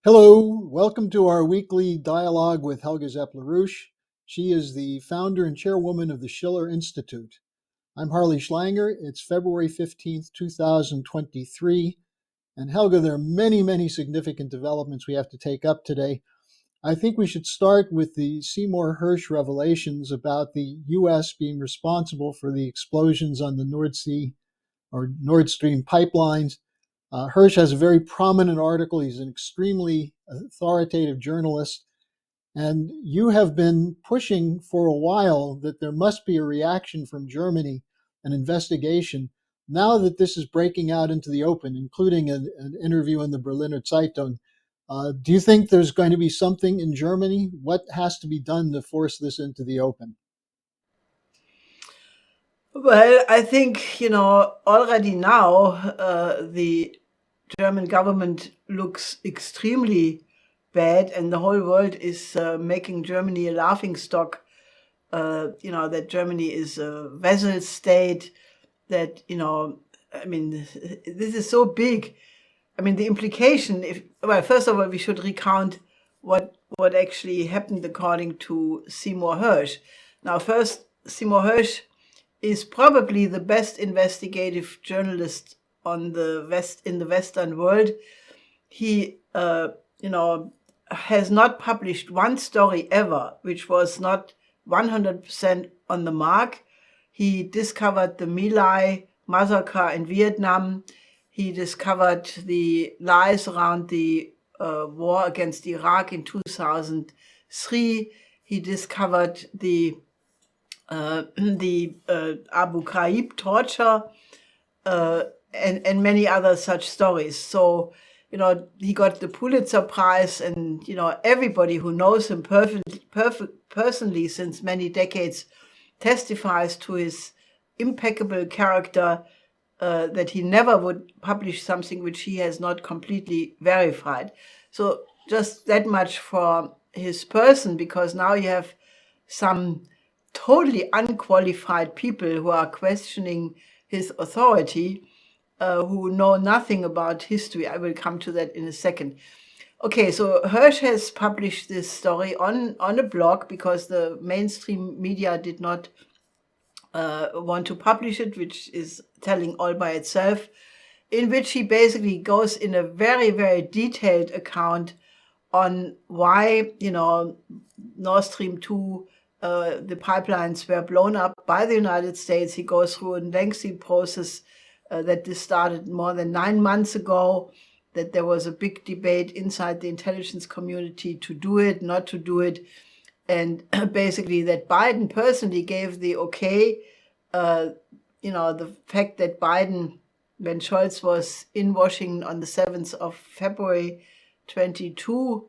Hello, welcome to our weekly dialogue with Helga Zeppler-Roush. She is the founder and chairwoman of the Schiller Institute. I'm Harley Schlanger. It's February 15th, 2023. And Helga, there are many significant developments we have to take up today. I think we should start with the Seymour Hersh revelations about the U.S. being responsible for the explosions on the Nord Stream pipelines. Hersh has a very prominent article. He's an extremely authoritative journalist. And you have been pushing for a while that there must be a reaction from Germany, an investigation. Now that this is breaking out into the open, including an interview in the Berliner Zeitung, do you think there's going to be something in Germany? What has to be done to force this into the open? Well, I think, already now the German government looks extremely bad, and the whole world is making Germany a laughing stock. That Germany is a vassal state, that, this is so big. I mean, the implication, first of all, we should recount what actually happened according to Seymour Hersh. Now, first, Seymour Hersh is probably the best investigative journalist in the Western world. He, has not published one story ever which was not 100% on the mark. He discovered the My Lai massacre in Vietnam. He discovered the lies around the war against Iraq in 2003. He discovered the Abu Ghraib torture, and many other such stories. So, he got the Pulitzer Prize, and, everybody who knows him personally since many decades testifies to his impeccable character, that he never would publish something which he has not completely verified. So just that much for his person, because now you have some totally unqualified people who are questioning his authority, who know nothing about history. I will come to that in a second. Okay, so Hersh has published this story on a blog because the mainstream media did not want to publish it, which is telling all by itself, in which he basically goes in a very detailed account on why, Nord Stream 2, the pipelines were blown up by the United States. He goes through a lengthy process that this started more than 9 months ago, that there was a big debate inside the intelligence community to do it, not to do it, and basically that Biden personally gave the okay. The fact that Biden, when Scholz was in Washington on the 7th of February 22,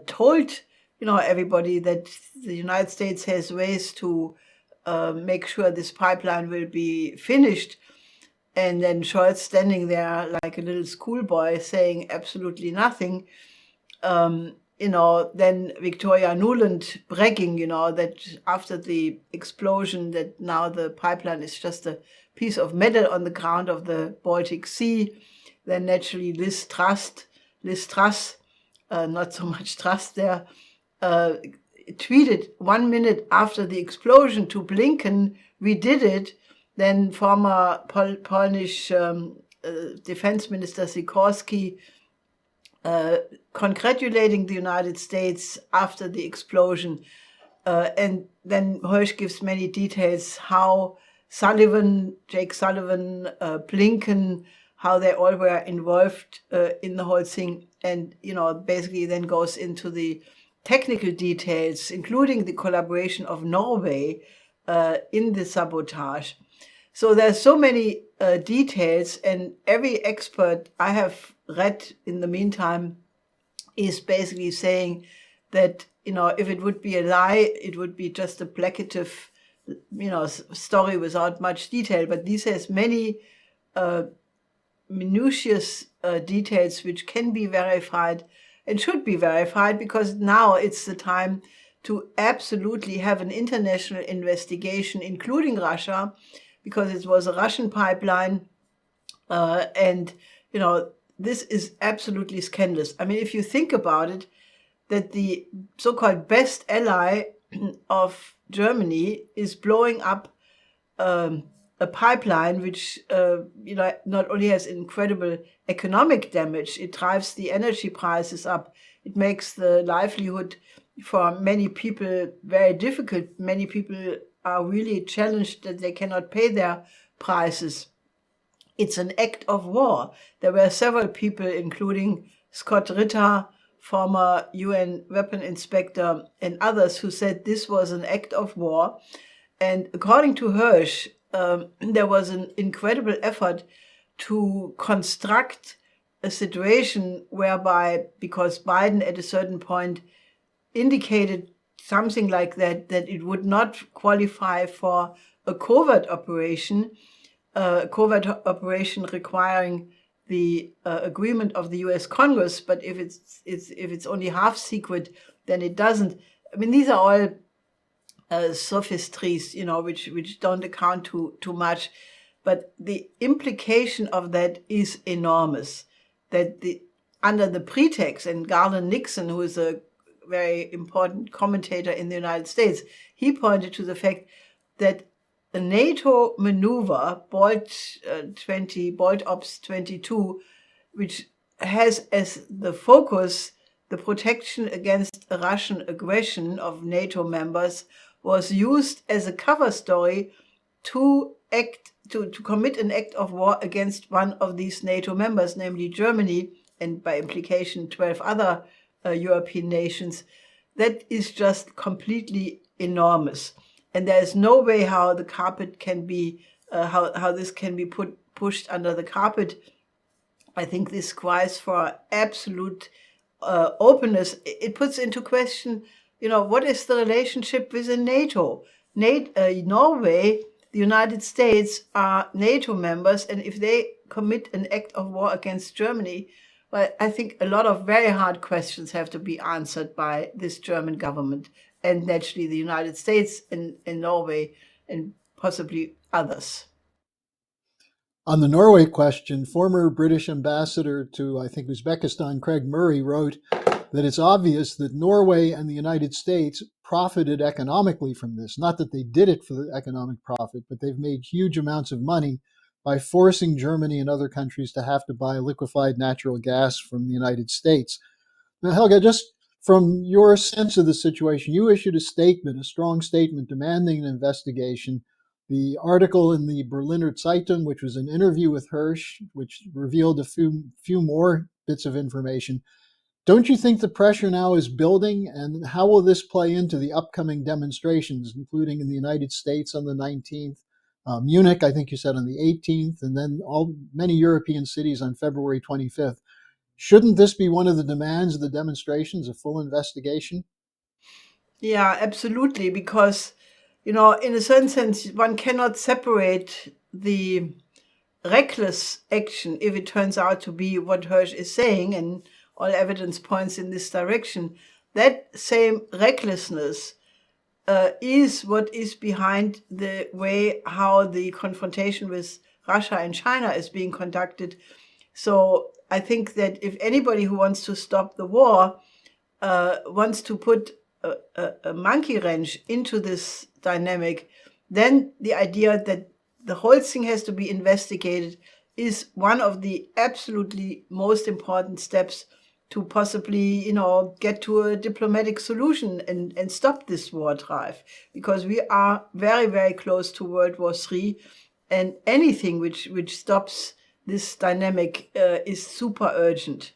told everybody that the United States has ways to make sure this pipeline will be finished. And then Scholz standing there like a little schoolboy saying absolutely nothing. Then Victoria Nuland bragging, that after the explosion, that now the pipeline is just a piece of metal on the ground of the Baltic Sea. Then naturally Liz Truss, not so much trust there, tweeted 1 minute after the explosion to Blinken, "We did it." Then former Polish Defense Minister Sikorski congratulating the United States after the explosion. And then Hersh gives many details how Jake Sullivan, Blinken, how they all were involved in the whole thing. And, basically then goes into the technical details, including the collaboration of Norway in the sabotage. So there's so many details, and every expert I have read in the meantime is basically saying that, if it would be a lie, it would be just a placative, story without much detail. But this has many minutious details which can be verified and should be verified, because now it's the time to absolutely have an international investigation, including Russia, because it was a Russian pipeline, and this is absolutely scandalous. I mean, if you think about it, that the so-called best ally of Germany is blowing up a pipeline which not only has incredible economic damage, it drives the energy prices up. It makes the livelihood for many people very difficult. Many people are really challenged that they cannot pay their prices. It's an act of war. There were several people, including Scott Ritter, former UN weapon inspector, and others, who said this was an act of war. And according to Hersh, there was an incredible effort to construct a situation whereby, because Biden at a certain point indicated something like that, that it would not qualify for a covert operation requiring the agreement of the U.S. Congress, but if it's only half secret, then it doesn't. I mean, these are all sophistries, which don't account too much. But the implication of that is enormous. That under the pretext, and Garland Nixon, who is a very important commentator in the United States, he pointed to the fact that a NATO maneuver, Bolt Ops 22, which has as the focus the protection against a Russian aggression of NATO members, was used as a cover story to commit an act of war against one of these NATO members, namely Germany, and by implication 12 other European nations. That is just completely enormous. And there is no way how the carpet can be, how this can be pushed under the carpet. I think this cries for absolute openness. It puts into question, what is the relationship within NATO? Norway, the United States are NATO members, and if they commit an act of war against Germany, well, I think a lot of very hard questions have to be answered by this German government, and naturally the United States and Norway and possibly others. On the Norway question, former British ambassador to, I think, Uzbekistan, Craig Murray, wrote that it's obvious that Norway and the United States profited economically from this. Not that they did it for the economic profit, but they've made huge amounts of money by forcing Germany and other countries to have to buy liquefied natural gas from the United States. Now, Helga, just from your sense of the situation, you issued a strong statement demanding an investigation. The article in the Berliner Zeitung, which was an interview with Hersh, which revealed a few more bits of information. Don't you think the pressure now is building, and how will this play into the upcoming demonstrations, including in the United States on the 19th, Munich, I think you said, on the 18th, and then many European cities on February 25th? Shouldn't this be one of the demands of the demonstrations, a full investigation? Yeah, absolutely, because, in a certain sense, one cannot separate the reckless action, if it turns out to be what Hersh is saying, and all evidence points in this direction. That same recklessness is what is behind the way how the confrontation with Russia and China is being conducted. So I think that if anybody who wants to stop the war wants to put a monkey wrench into this dynamic, then the idea that the whole thing has to be investigated is one of the absolutely most important steps to possibly, get to a diplomatic solution and stop this war drive, because we are very, very close to World War III, and anything which stops this dynamic is super urgent.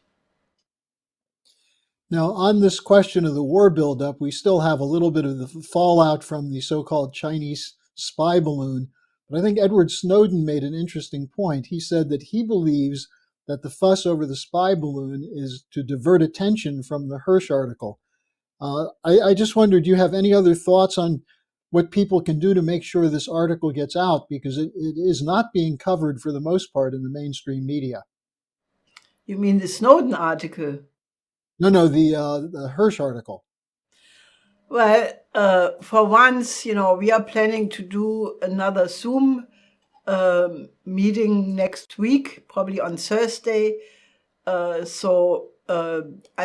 Now, on this question of the war buildup, we still have a little bit of the fallout from the so-called Chinese spy balloon. But I think Edward Snowden made an interesting point. He said that he believes that the fuss over the spy balloon is to divert attention from the Hersh article. I just wondered, do you have any other thoughts on what people can do to make sure this article gets out? Because it is not being covered for the most part in the mainstream media. You mean the Snowden article? No, the Hersh article. Well, for once, we are planning to do another Zoom meeting next week, probably on Thursday, I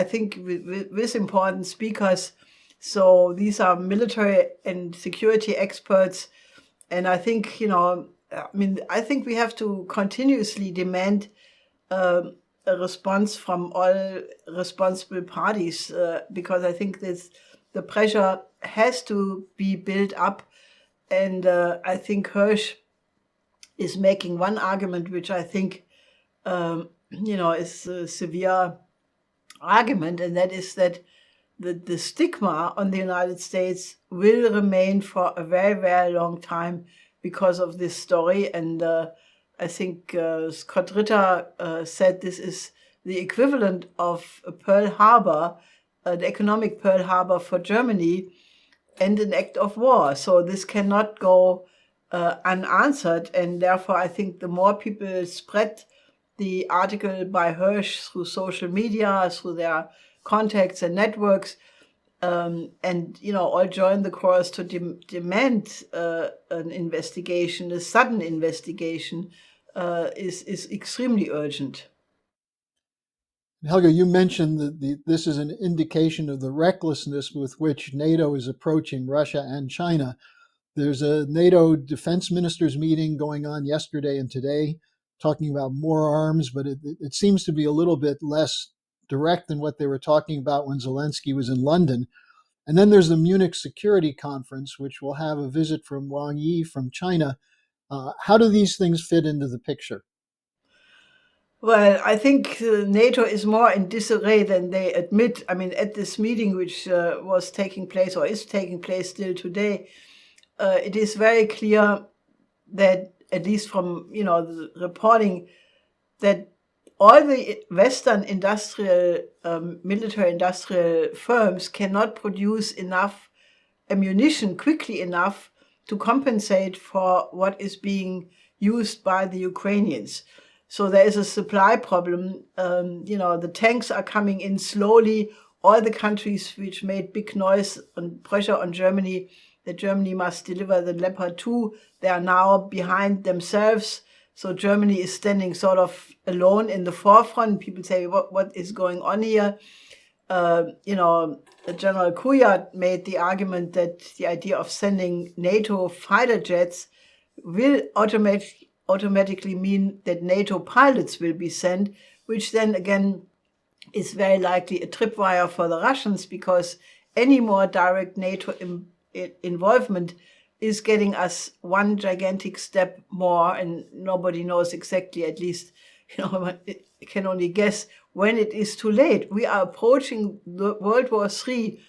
think with important speakers. So these are military and security experts, and I think I think we have to continuously demand a response from all responsible parties, because I think the pressure has to be built up, and I think Hersh is making one argument which I think is a severe argument, and that is that the stigma on the United States will remain for a very, very long time because of this story. And I think Scott Ritter said this is the equivalent of a Pearl Harbor, the economic Pearl Harbor for Germany, and an act of war. So this cannot go unanswered. And therefore, I think the more people spread the article by Hersh through social media, through their contacts and networks, and all join the chorus to demand an investigation, a sudden investigation, is extremely urgent. Helga, you mentioned that this is an indication of the recklessness with which NATO is approaching Russia and China. There's a NATO defense ministers meeting going on yesterday and today, talking about more arms, but it seems to be a little bit less direct than what they were talking about when Zelensky was in London. And then there's the Munich Security Conference, which will have a visit from Wang Yi from China. How do these things fit into the picture? Well, I think NATO is more in disarray than they admit. I mean, at this meeting, which was taking place or is taking place still today, it is very clear that, at least from the reporting, that all the Western industrial, military industrial firms cannot produce enough ammunition quickly enough to compensate for what is being used by the Ukrainians. So there is a supply problem. The tanks are coming in slowly. All the countries which made big noise and pressure on Germany, that Germany must deliver the Leopard 2, they are now behind themselves. So Germany is standing sort of alone in the forefront. People say, what is going on here? General Kuyat made the argument that the idea of sending NATO fighter jets will automatically mean that NATO pilots will be sent, which then again is very likely a tripwire for the Russians, because any more direct NATO involvement is getting us one gigantic step more, and nobody knows exactly, at least, can only guess when it is too late. We are approaching the World War III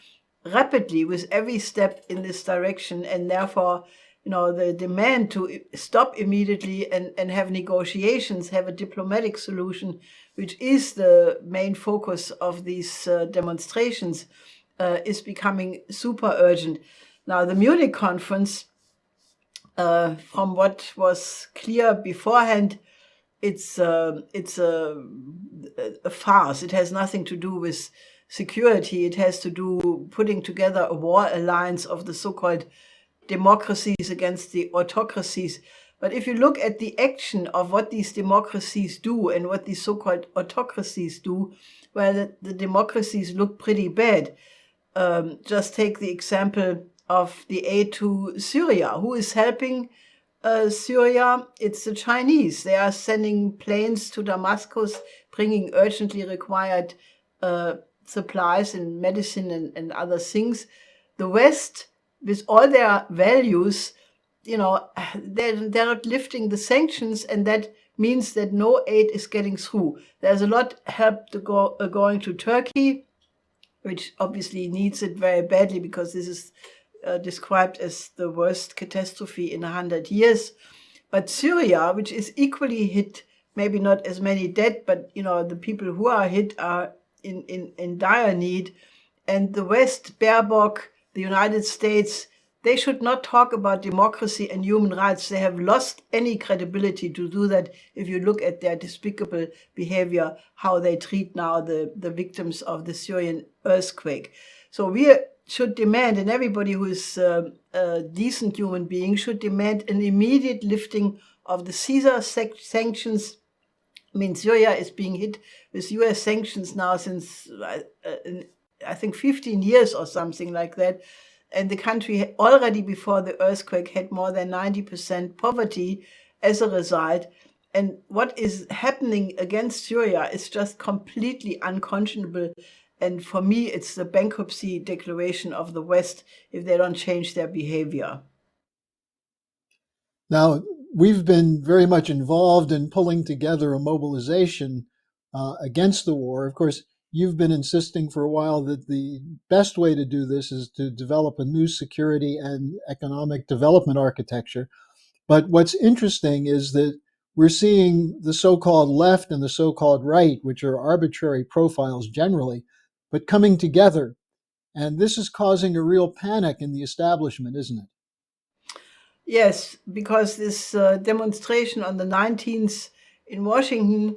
rapidly with every step in this direction, and therefore, the demand to stop immediately and have negotiations, have a diplomatic solution, which is the main focus of these demonstrations, is becoming super urgent. Now, the Munich conference, from what was clear beforehand, it's a farce. It has nothing to do with security. It has to do putting together a war alliance of the so-called democracies against the autocracies. But if you look at the action of what these democracies do and what these so-called autocracies do, well, the democracies look pretty bad. Just take the example of the aid to Syria. Who is helping Syria? It's the Chinese. They are sending planes to Damascus, bringing urgently required supplies and medicine and other things. The West, with all their values, they're not lifting the sanctions, and that means that no aid is getting through. There's a lot help going to Turkey, which obviously needs it very badly, because this is described as the worst catastrophe in 100 years. But Syria, which is equally hit, maybe not as many dead, but the people who are hit are in dire need. And the West, Baerbock, the United States, they should not talk about democracy and human rights. They have lost any credibility to do that if you look at their despicable behavior, how they treat now the victims of the Syrian earthquake. So we should demand, and everybody who is a decent human being should demand, an immediate lifting of the Caesar sanctions I mean, Syria is being hit with US sanctions now since, I think, 15 years or something like that. And the country already before the earthquake had more than 90% poverty as a result. And what is happening against Syria is just completely unconscionable. And for me, it's the bankruptcy declaration of the West if they don't change their behavior. Now, we've been very much involved in pulling together a mobilization against the war. Of course, you've been insisting for a while that the best way to do this is to develop a new security and economic development architecture. But what's interesting is that we're seeing the so-called left and the so-called right, which are arbitrary profiles generally, but coming together. And this is causing a real panic in the establishment, isn't it? Yes, because this demonstration on the 19th in Washington,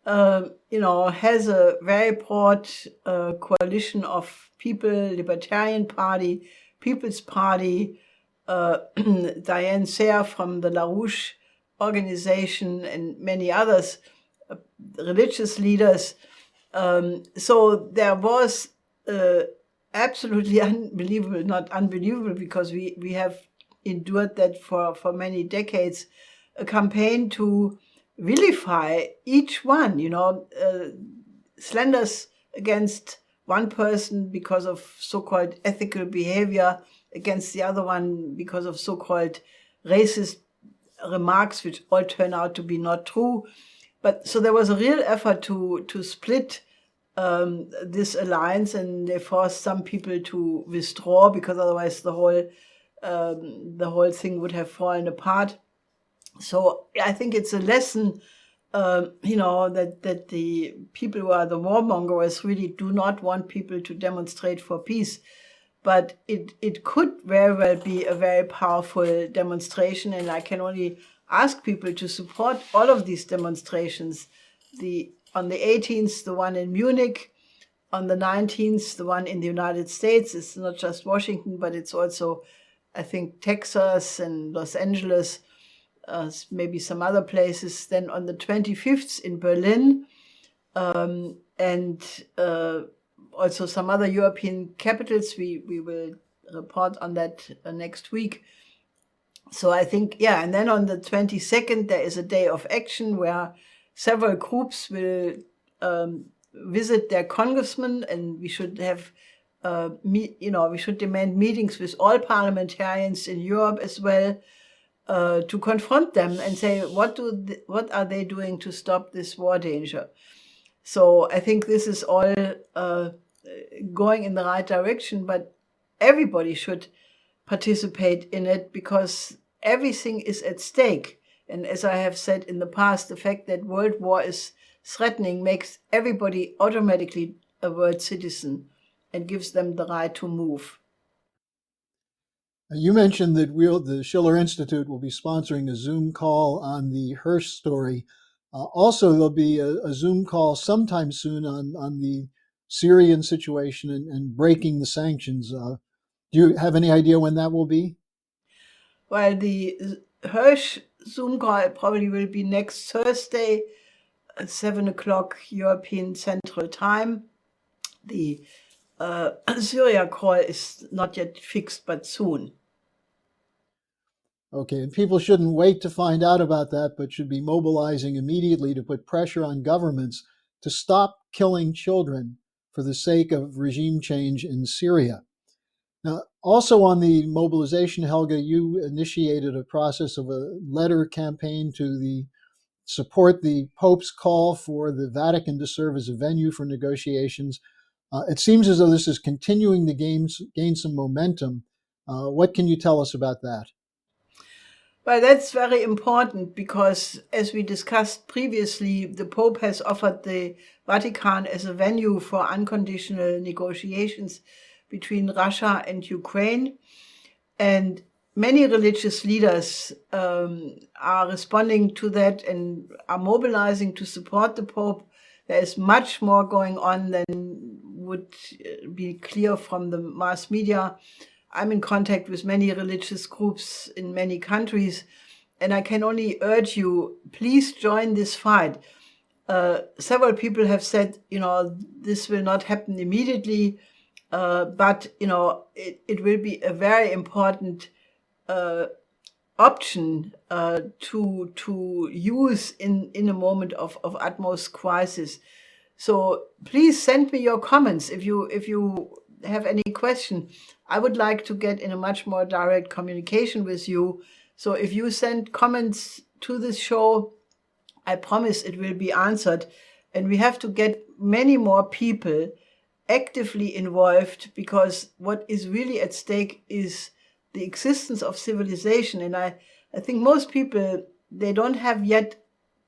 has a very broad coalition of people, Libertarian Party, People's Party, Diane Sayre from the LaRouche organization, and many others, religious leaders. So there was absolutely unbelievable, not unbelievable, because we have endured that for many decades, a campaign to vilify each one, slanders against one person because of so-called ethical behavior, against the other one because of so-called racist remarks, which all turn out to be not true. But so there was a real effort to split this alliance, and they forced some people to withdraw because otherwise the whole thing would have fallen apart. So I think it's a lesson, that the people who are the warmongers really do not want people to demonstrate for peace. But it could very well be a very powerful demonstration, and I can only ask people to support all of these demonstrations. On the 18th, the one in Munich, on the 19th, the one in the United States. It's not just Washington, but it's also, I think, Texas and Los Angeles, maybe some other places. Then on the 25th in Berlin, and also some other European capitals. We will report on that next week. So I think, and then on the 22nd, there is a day of action where several groups will visit their congressmen, and we should have, we should demand meetings with all parliamentarians in Europe as well, to confront them and say, what are they doing to stop this war danger? So I think this is all going in the right direction, but everybody should participate in it because everything is at stake. And as I have said in the past, the fact that world war is threatening makes everybody automatically a world citizen and gives them the right to move. You mentioned that the Schiller Institute will be sponsoring a Zoom call on the Hersh story. Also, there'll be a Zoom call sometime soon on the Syrian situation and breaking the sanctions. Do you have any idea when that will be? Well, the Hersh Zoom call probably will be next Thursday at 7 o'clock European Central Time. The Syria call is not yet fixed, but soon. Okay, and people shouldn't wait to find out about that, but should be mobilizing immediately to put pressure on governments to stop killing children for the sake of regime change in Syria. Now, also on the mobilization, Helga, you initiated a process of a letter campaign to support the Pope's call for the Vatican to serve as a venue for negotiations. It seems as though this is continuing to gain some momentum. What can you tell us about that? Well, that's very important because, as we discussed previously, the Pope has offered the Vatican as a venue for unconditional negotiations between Russia and Ukraine. And many religious leaders are responding to that and are mobilizing to support the Pope. There is much more going on than would be clear from the mass media. I'm in contact with many religious groups in many countries, and I can only urge you, please join this fight. Several people have said, this will not happen immediately, but, it will be a very important option to use in a moment of utmost crisis. So please send me your comments if you have any question. I would like to get in a much more direct communication with you. So if you send comments to this show, I promise it will be answered. And we have to get many more people actively involved, because what is really at stake is the existence of civilization. And I think most people, they don't have yet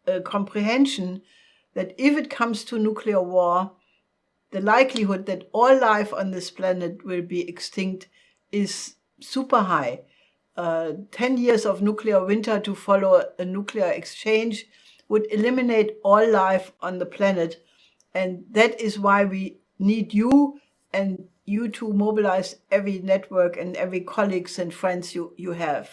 a comprehension that if it comes to nuclear war, the likelihood that all life on this planet will be extinct is super high. 10 years of nuclear winter to follow a nuclear exchange would eliminate all life on the planet. And that is why we need you, and you to mobilize every network and every colleagues and friends you have.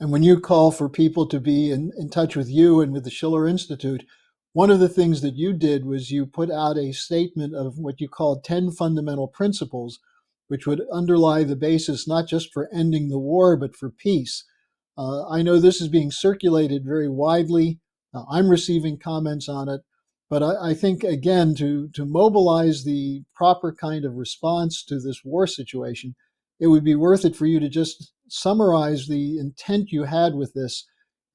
And when you call for people to be in touch with you and with the Schiller Institute, one of the things that you did was you put out a statement of what you called 10 fundamental principles, which would underlie the basis not just for ending the war, but for peace. I know this is being circulated very widely. I'm receiving comments on it. But I think, again, to mobilize the proper kind of response to this war situation, it would be worth it for you to just summarize the intent you had with this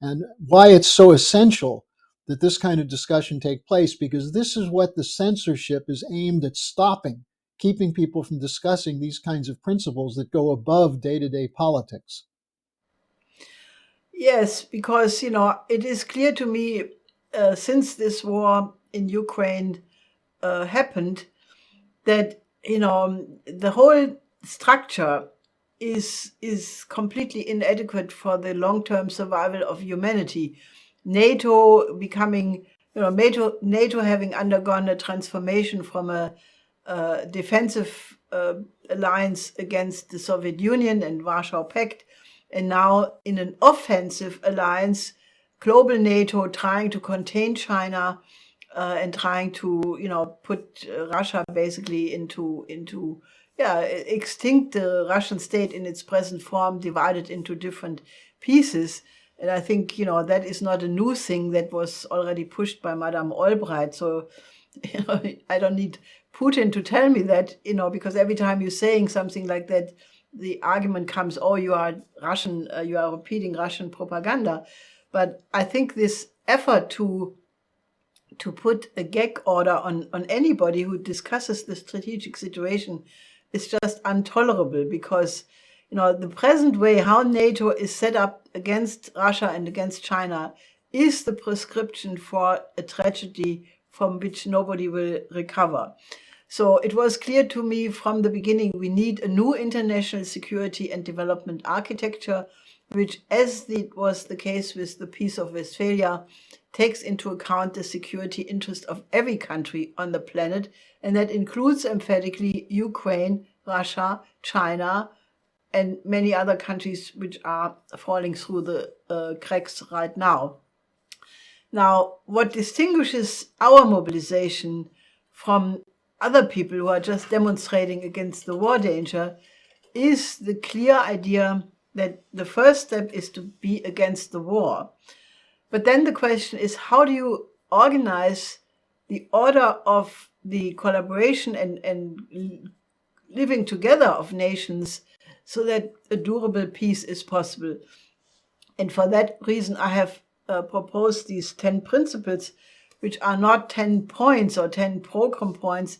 and why it's so essential that this kind of discussion take place, because this is what the censorship is aimed at stopping, keeping people from discussing these kinds of principles that go above day-to-day politics. Yes, because, it is clear to me, since this war in Ukraine happened, that, the whole structure is completely inadequate for the long-term survival of humanity. NATO becoming, NATO having undergone a transformation from a defensive alliance against the Soviet Union and Warsaw Pact, and now in an offensive alliance, global NATO, trying to contain China and trying to, put Russia basically into extinct the Russian state in its present form, divided into different pieces. And I think, that is not a new thing. That was already pushed by Madame Albright. So, I don't need Putin to tell me that, because every time you're saying something like that, the argument comes, oh, you are Russian, you are repeating Russian propaganda. But I think this effort to put a gag order on anybody who discusses the strategic situation is just intolerable, because, the present way how NATO is set up against Russia and against China is the prescription for a tragedy from which nobody will recover. So it was clear to me from the beginning, we need a new international security and development architecture, which, as it was the case with the Peace of Westphalia, takes into account the security interest of every country on the planet, and that includes emphatically Ukraine, Russia, China, and many other countries which are falling through the cracks right now. Now, what distinguishes our mobilization from other people who are just demonstrating against the war danger is the clear idea that the first step is to be against the war. But then the question is, how do you organize the order of the collaboration and living together of nations so that a durable peace is possible? And for that reason, I have proposed these 10 principles, which are not 10 points or 10 program points,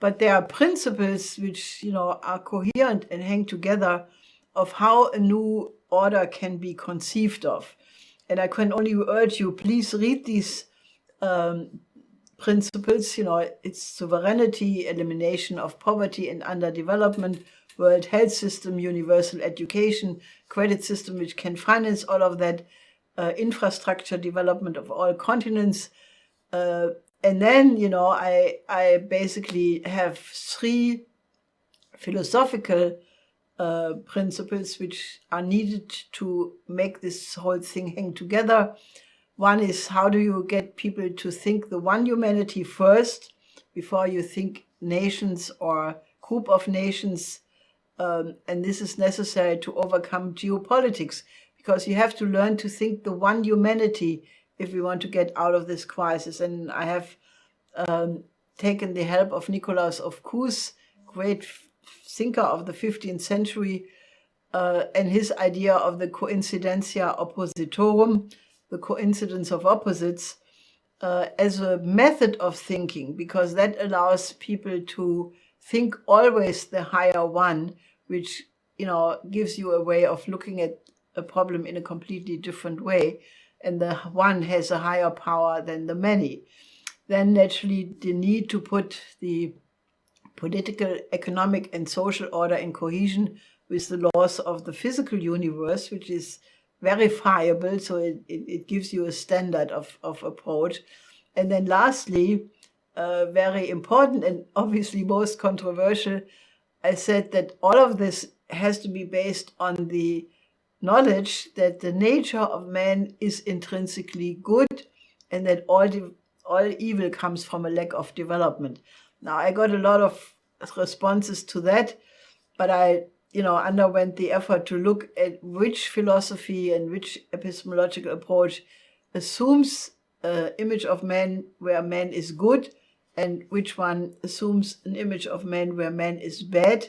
but they are principles which, are coherent and hang together, of how a new order can be conceived of. And I can only urge you, please read these principles. It's sovereignty, elimination of poverty and underdevelopment, World Health System, universal education, credit system which can finance all of that, infrastructure development of all continents. And then, I basically have 3 philosophical principles which are needed to make this whole thing hang together. One is, how do you get people to think the one humanity first before you think nations or group of nations? And this is necessary to overcome geopolitics, because you have to learn to think the one humanity if we want to get out of this crisis. And I have taken the help of Nicolaus of Cues, great thinker of the 15th century, and his idea of the coincidentia oppositorum, the coincidence of opposites, as a method of thinking, because that allows people to think always the higher one, which gives you a way of looking at a problem in a completely different way, and the one has a higher power than the many. Then naturally the need to put the political, economic, and social order in cohesion with the laws of the physical universe, which is verifiable, so it gives you a standard of approach. And then lastly, very important and obviously most controversial, I said that all of this has to be based on the knowledge that the nature of man is intrinsically good, and that all evil comes from a lack of development. Now, I got a lot of responses to that, but I underwent the effort to look at which philosophy and which epistemological approach assumes an image of man where man is good, and which one assumes an image of man where man is bad.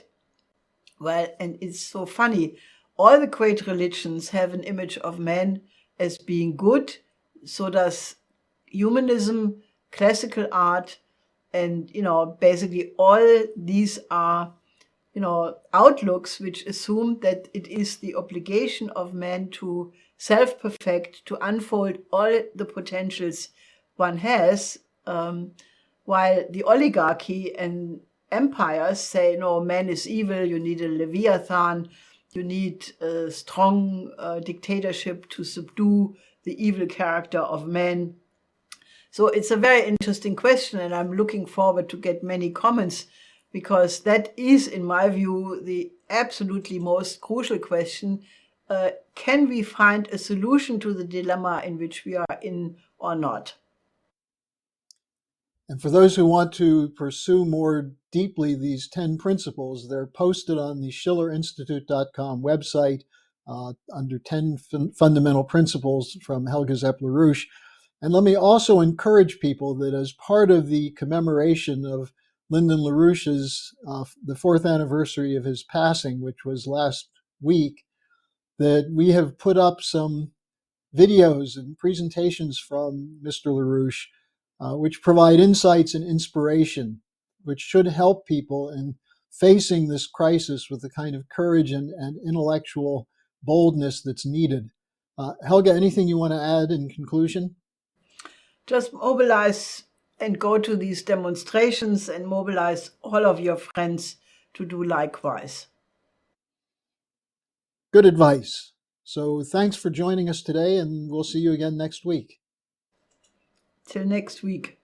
Well, and it's so funny. All the great religions have an image of man as being good. So does humanism, classical art, and basically all these are outlooks which assume that it is the obligation of man to self-perfect, to unfold all the potentials one has, while the oligarchy and empires say, no, man is evil, you need a Leviathan, you need a strong dictatorship to subdue the evil character of man. So it's a very interesting question, and I'm looking forward to get many comments, because that is, in my view, the absolutely most crucial question. Can we find a solution to the dilemma in which we are in or not? And for those who want to pursue more deeply these 10 principles, they're posted on the schillerinstitute.com website under 10 fundamental principles from Helge Zepp-LaRouche. And let me also encourage people that as part of the commemoration of Lyndon LaRouche's, the 4th anniversary of his passing, which was last week, that we have put up some videos and presentations from Mr. LaRouche, which provide insights and inspiration, which should help people in facing this crisis with the kind of courage and intellectual boldness that's needed. Helge, anything you want to add in conclusion? Just mobilize and go to these demonstrations and mobilize all of your friends to do likewise. Good advice. So thanks for joining us today, and we'll see you again next week. Till next week.